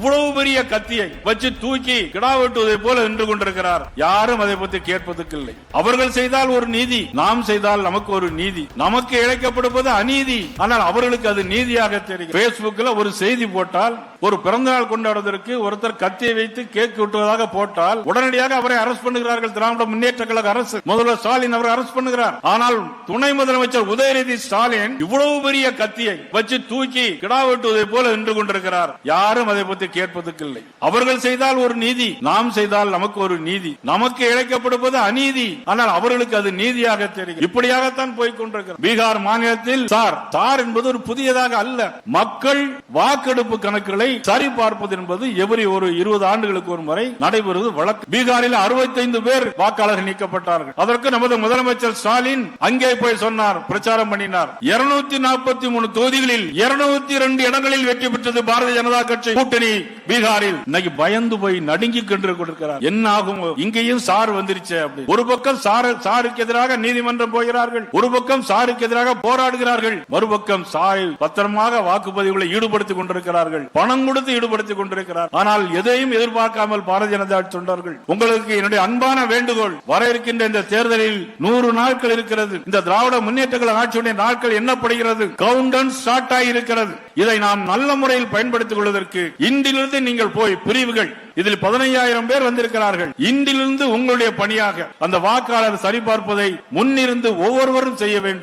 இவ்வளவு பெரிய கத்தியை வச்சு தூக்கி கிடா வெட்டுவதை போல நின்று கொண்டிருக்கிறார். யாரும் அதை பற்றி கேட்பதற்கு இல்லை. அவர்கள் செய்தால் ஒரு நீதி, நாம் செய்தால் நமக்கு ஒரு நீதி. நமக்கு இழைக்கப்படுவது அநீதி, ஆனால் அவர்களுக்கு அது நீதியாக தெரியும். பேஸ்புக்ல ஒரு செய்தி போட்டால், ஒரு பிறந்தநாள் கொண்டாடுவதற்கு ஒருத்தர் கத்தியை வைத்து கேக் வெட்டுவதாக போட்டால் உடனடியாக அவரை அரஸ்ட் பண்ணுகிறார்கள். திராவிட முன்னேற்ற கழக அரசு, முதல்வர் ஸ்டாலின் அவரை அரஸ்ட் பண்ணுகிறார். ஆனால் துணை முதலமைச்சர் உதயநிதி ஸ்டாலின் இவ்வளவு பெரிய கத்தியை வச்சு தூக்கி கிடா வெட்டுவதை போல நின்று கொண்டிருக்கிறார். யாரும் அதை பற்றி கேட்பதற்கு இல்லை. அவர்கள் செய்தால் ஒரு நீதி, நாம் செய்தால் நமக்கு ஒரு நீதி. நமக்கு இழைக்கப்படுவது அநீதி, ஆனால் அவர்களுக்கு அது நீதியாக தெரியும். இப்படியாகத்தான் போய்கொண்டிருக்கிறார். பீகார் மாநிலத்தில் சார் என்பது ஒரு புதியதாக அல்ல. மக்கள் வாக்கெடுப்பு கணக்குகளை சரி பார்ப்பது என்பது ஒரு 20 ஆண்டுகளுக்கு ஒரு முறை நடைபெறுவது வழக்கு. பீகாரில் 65 பேர் வாக்காளர்கள் நீக்கப்பட்டார்கள். அதற்கு நமது முதலமைச்சர் ஸ்டாலின் அங்கே போய் சொன்னார், பிரச்சாரம் பண்ணினார். 243 தொகுதிகளில் 202 இடங்களில் வெற்றி பெற்றது பாரதிய ஜனதா கட்சி கூட்டணி பீகாரில். இன்னைக்கு பயந்து போய் நடுங்கி கொண்டு கொடுக்கிறார். என்ன ஆகும், இங்கேயும் சார் வந்துருச்சு. ஒரு பக்கம் சாருக்கு எதிராக நீதிமன்றம் போகிறார்கள், ஒரு பக்கம் சாருக்கு எதிராக போராடுகிறார்கள், மறுபக்கம் சாரை பத்திரமாக வாக்குப்பதிவுகளை ஈடுபடுத்திக் கொண்டிருக்கிறார்கள், பணம் கொடுத்து ஈடுபடுத்திக் கொண்டிருக்கிறார். ஆனால் எதையும் எதிர்பார்க்காமல் பாரதிய ஜனதா தொண்டர்கள், உங்களுக்கு என்னுடைய அன்பான வேண்டுகோள், வர இருக்கின்ற இந்த தேர்தலில் 100 நாட்கள் இருக்கிறது. இந்த திராவிட முன்னேற்ற கழக ஆட்சியுடைய நாட்கள் எண்ணப்படுகிறது. கவுண்டவுன் ஸ்டார்ட் ஆகியிருக்கிறது. இதை நாம் நல்ல முறையில் பயன்படுத்திக் கொள்வதற்கு இன்றிலிருந்து நீங்கள் போய் பிரிவுகள், இதில் 15,000 பேர் வந்திருக்கிறார்கள். இன்றிலிருந்து உங்களுடைய பணியாக அந்த வாக்காளர் சரிபார்ப்பதை முன்னிருந்து ஒவ்வொருவரும் செய்ய வேண்டும்.